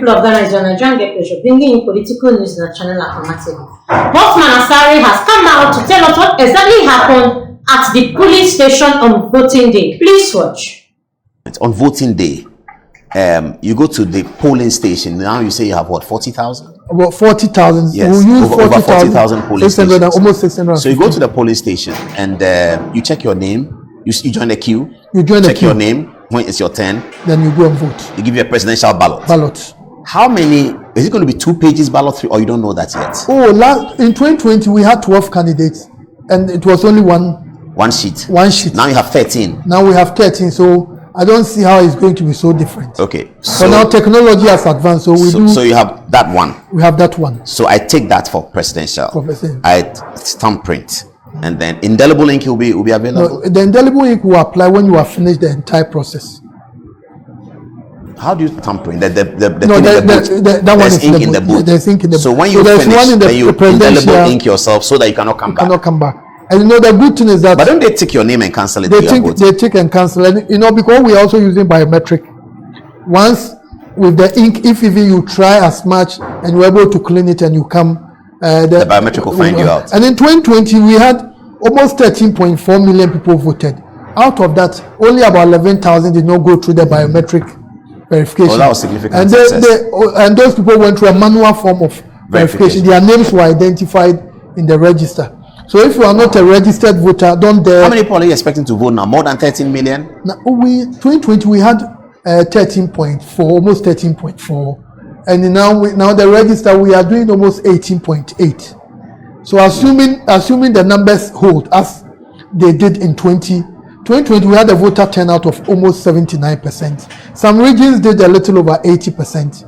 people of Ghana, it's your Nigerian Get Pleasure, bringing you political news in a channel automatically. Bossman Asare has come out to tell us what exactly happened at the polling station on voting day. Please watch. On voting day, you go to the polling station. Now you say you have what, 40,000? About 40,000. Yes, we use over 40,000 polling stations. Almost 600. So you go to the polling station and you check your name. You join the queue. You join the check queue. Your name when it's your turn. Then you go and vote. You give you a presidential ballot. How many? Is it going to be 2 pages ballot, or you don't know that yet? Oh, in 2020 we had 12 candidates, and it was only one sheet. Now you have 13. Now we have 13. So I don't see how it's going to be so different. Okay. So now technology has advanced. So you have that one. We have that one. So I take that for presidential. For president. I stamp print, and then indelible ink will be available. No, the indelible ink will apply when you have finished the entire process. How do you stamp print? That one is ink in the boot. There's ink in the boot. So when you finish, then you indelible ink yourself so that you cannot come back. Cannot come back. And you know the good thing is that. But don't they tick your name and cancel it? They tick and cancel, and you know, because we are also using biometric. Once with the ink, if even you try as much and you're able to clean it and you come, the biometric will find you out. And in 2020 we had almost 13.4 million people voted. Out of that, only about 11,000 did not go through the biometric verification. Oh, that was significant. And and those people went through a manual form of verification. Their names were identified in the register. So if you are not a registered voter, don't dare. How many people are you expecting to vote now? More than 13 million? Now, 2020 we had 13.4, almost 13.4, and now the register we are doing almost 18.8. So assuming the numbers hold as they did in 2020, we had a voter turnout of almost 79%. Some regions did a little over 80%.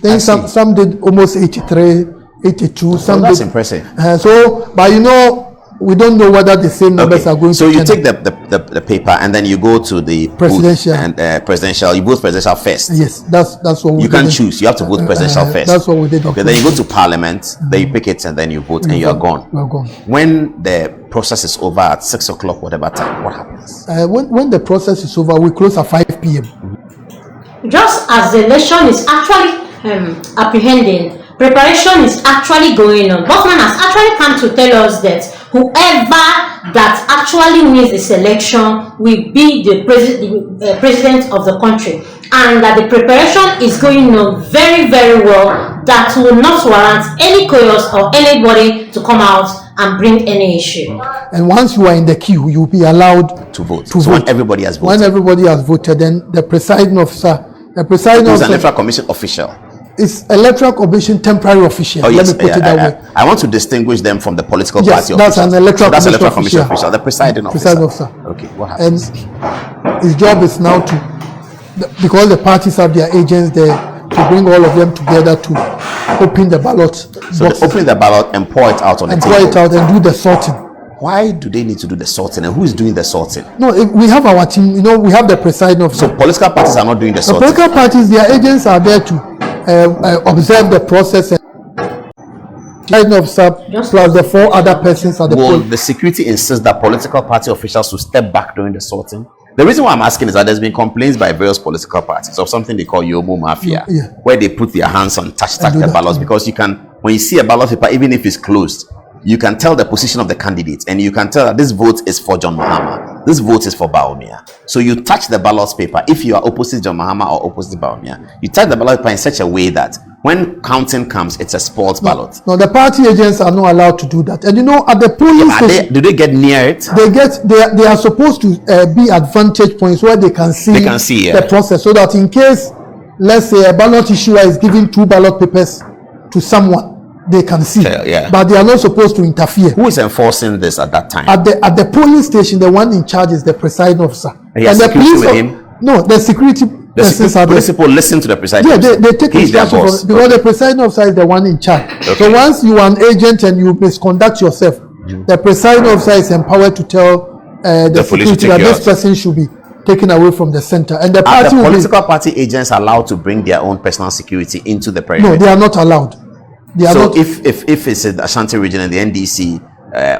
Then some did almost 83. 82. That's impressive. But you know, we don't know whether the same numbers are going to. So you take the paper and then you go to the presidential and presidential. You vote presidential first. Yes, that's what we. You can't choose. You have to vote presidential first. That's what we did. Okay, then you go to parliament. Then you pick it and then you vote and you are gone. We are gone. When the process is over at 6 o'clock, whatever time, what happens? When the process is over, we close at 5 p.m. Just as the election is actually apprehending, preparation is actually going on. Bossman has actually come to tell us that whoever that actually wins this election will be the president of the country, and that the preparation is going on very, very well. That will not warrant any chaos or anybody to come out and bring any issue. And once you are in the queue, you will be allowed to vote. When everybody has voted. When everybody has voted, then the presiding officer, is an Electoral Commission official. It's Electoral Commission temporary official. Oh, yes. Let me put it that way. I want to distinguish them from the political party official. That's an Electoral Commission official. The presiding officer. Okay, what happens? And his job is now because the parties have their agents there, to bring all of them together to open the ballot. So they open the ballot and pour it out on the table. Pour it out and do the sorting. Why do they need to do the sorting, and who is doing the sorting? No, we have our team. You know, we have the presiding officer. So political parties are not doing the sorting. The political parties, their agents are there to observe the process, and officer plus the 4 other persons at the poll. Will the security insist that political party officials will step back during the sorting? The reason why I'm asking is that there's been complaints by various political parties of something they call Yobo Mafia, where they put their hands on touch the ballots, because you can, when you see a ballot paper, even if it's closed, you can tell the position of the candidate, and you can tell that this vote is for John Mahama, this vote is for Baumia. So you touch the ballot paper. If you are opposite John Mahama or opposite Baumia, you touch the ballot paper in such a way that when counting comes, it's a sports ballot. No, the party agents are not allowed to do that. And you know, at the polling station, do they get near it? They are supposed to be at vantage points where they can see the process, so that in case, let's say, a ballot issuer is giving 2 ballot papers to someone, they can see, but they are not supposed to interfere. Who is enforcing this at that time? At the polling station, the one in charge is the presiding officer. And the police with him? No, the security. The people listen to the presiding officer. Yeah, they take instructions because the presiding officer is the one in charge. Okay. So once you are an agent and you misconduct yourself, the presiding officer is empowered to tell the security that this person should be taken away from the center. And the party political party agents allowed to bring their own personal security into the perimeter? No, they are not allowed. So if it's in the Ashanti region and the NDC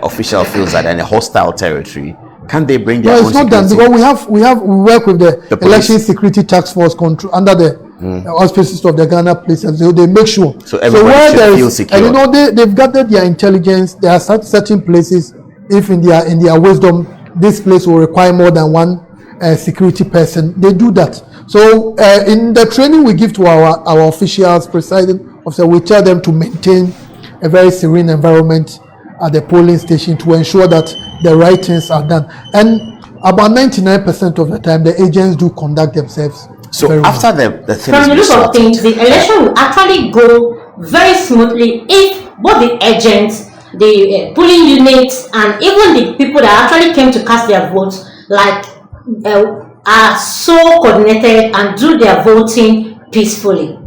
official feels that in a hostile territory, can they bring their own security? No, it's not done, because we work with the election security task force control under the auspices of the Ghana Police, and so they make sure. So everybody should feel secure. And you know, they've gathered their intelligence. There are certain places, if in their wisdom, this place will require more than one security person, they do that. So in the training we give to our officials, presiding officer, we tell them to maintain a very serene environment at the polling station to ensure that the right things are done. And about 99% of the time, the agents do conduct themselves. So after the thing from the is look of sorted, things, the election will actually go very smoothly if both the agents, the polling units, and even the people that actually came to cast their votes, are so coordinated and do their voting peacefully.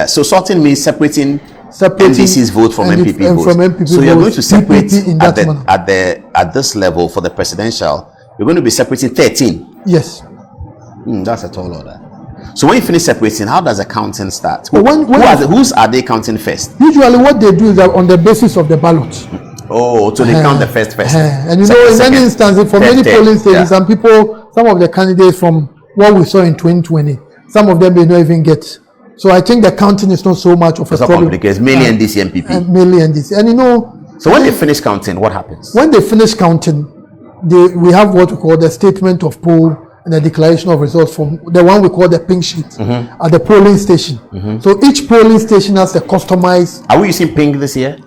so sorting means separating NDC's vote from MPP votes. From MPP so you're going to votes, separate in that at this level for the presidential. You're going to be separating 13. Yes. That's a tall order. So when you finish separating, how does the counting start? Whose are they counting first? Usually, what they do is that on the basis of the ballot. Oh, so they count the first. And you know, in many instances, for many polling stations, some of the candidates from what we saw in 2020, some of them may not even get. So I think the counting is not so much of a problem. It's mainly NDC, MPP. Mainly NDC. And you know. So when they finish counting, what happens? When they finish counting, we have what we call the statement of poll and the declaration of results from the one we call the pink sheet at the polling station. So each polling station has a customized. Are we using pink this year?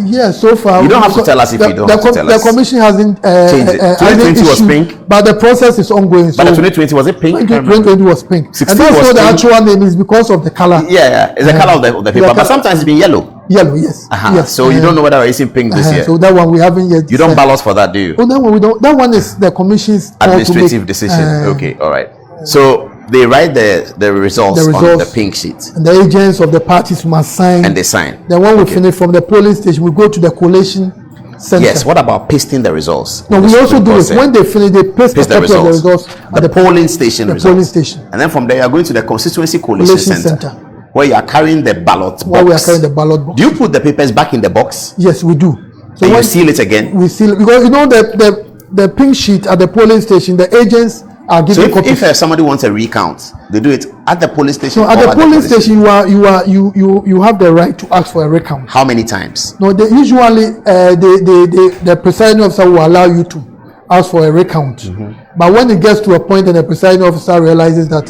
Yeah, so far. You don't have to tell us if you don't have to tell us. The commission hasn't changed it. 2020 was pink, but the process is ongoing. But the 2020 was it pink? 2020 was pink. And that's what the actual name is because of the color. Yeah, it's the color of the paper, but sometimes it's been yellow. Yellow, yes. Yes. So you don't know whether we're using pink this year. So that one we haven't yet. You don't ballot for that, do you? Oh, that one we don't. That one is the commission's administrative decision. Okay, all right. So they write the results on the pink sheet, and the agents of the parties must sign. And they sign. Then when we finish from the polling station, we go to the collation center. Yes. What about pasting the results? No, we also do it. When they finish, they paste the copy of the results at the polling station. The polling station. And then from there, you are going to the constituency collation center, where you are carrying the ballot box. Where we are carrying the ballot box. Do you put the papers back in the box? Yes, we do. So and you seal it again? We seal it because you know the pink sheet at the polling station, the agents are giving copies. If somebody wants a recount, they do it at the polling station. So at the polling station, you have the right to ask for a recount. How many times? No, usually the presiding officer will allow you to ask for a recount. But when it gets to a point and the presiding officer realizes that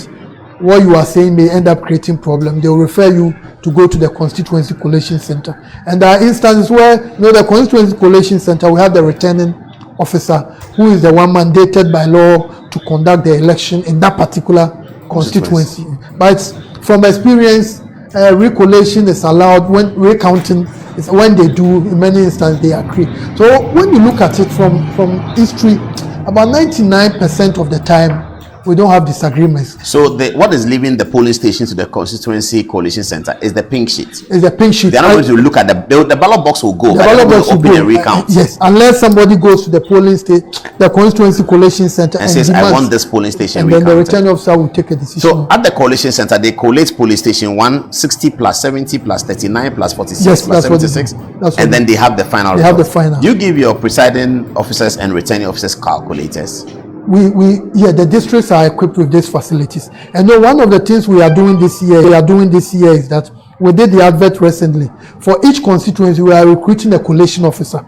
what you are saying may end up creating problem, they will refer you to go to the constituency collation center. And there are instances where the constituency collation center we have the returning officer who is the one mandated by law to conduct the election in that particular constituency. But from experience, recollation is allowed when recounting is when they do. In many instances, they agree. So when you look at it from history, about 99% of the time, we don't have disagreements. So what is leaving the polling station to the constituency coalition center is the pink sheet. It's the pink sheet. They're not going to look at the ballot box will go. The ballot box will go. Recount. Yes, unless somebody goes to the polling station, the constituency coalition center and says, "I want this polling station." And then the returning officer will take a decision. So at the coalition center, they collate polling station 160 plus 70 plus 39 plus 46 plus 76, and then they have the final. They have the final. Do you give your presiding officers and returning officers calculators? The districts are equipped with these facilities. And one of the things we are doing this year is that we did the advert recently. For each constituency, we are recruiting a collation officer,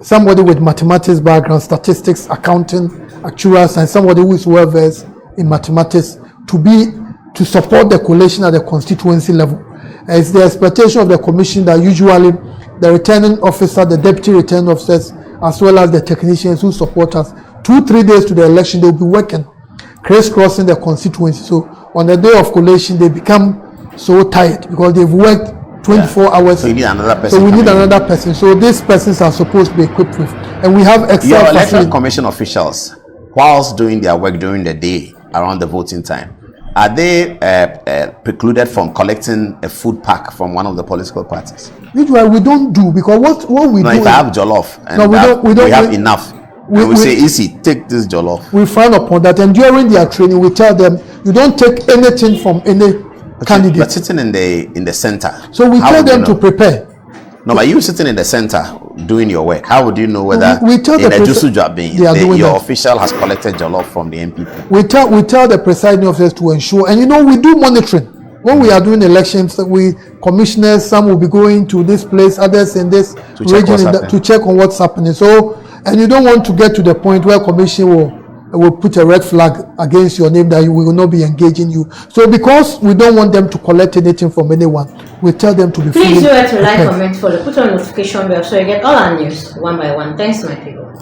somebody with mathematics background, statistics, accounting, actuarial, and somebody who is well versed in mathematics to support the collation at the constituency level. It's the expectation of the commission that usually the returning officer, the deputy returning officers, as well as the technicians who support us, 2-3 days to the election, they'll be working, crisscrossing the constituency. So on the day of collation, they become so tired because they've worked 24 hours. So you need another person. So we need another person. So these persons are supposed to be equipped with. And we have Excel Your Electoral Commission officials, whilst doing their work during the day around the voting time, are they precluded from collecting a food pack from one of the political parties? Usually we don't do because what we do. If I have jollof and we have enough. We say, easy, take this jollof. We frown upon that, and during their training, we tell them, you don't take anything from any candidate. But sitting in the center. So we tell them to prepare. No, but you sitting in the center, doing your work? How would you know whether we tell in the a Jusu being your that. official has collected jollof from the MPP? We tell the presiding officers to ensure, and we do monitoring. When we are doing elections, commissioners, some will be going to this place, others in this region to check on what's happening. So, and you don't want to get to the point where commission will put a red flag against your name that we will not be engaging you. So, because we don't want them to collect anything from anyone, we tell them to be. Please do it to like, comment, follow, put on notification bell so you get all our news one by one. Thanks, my people.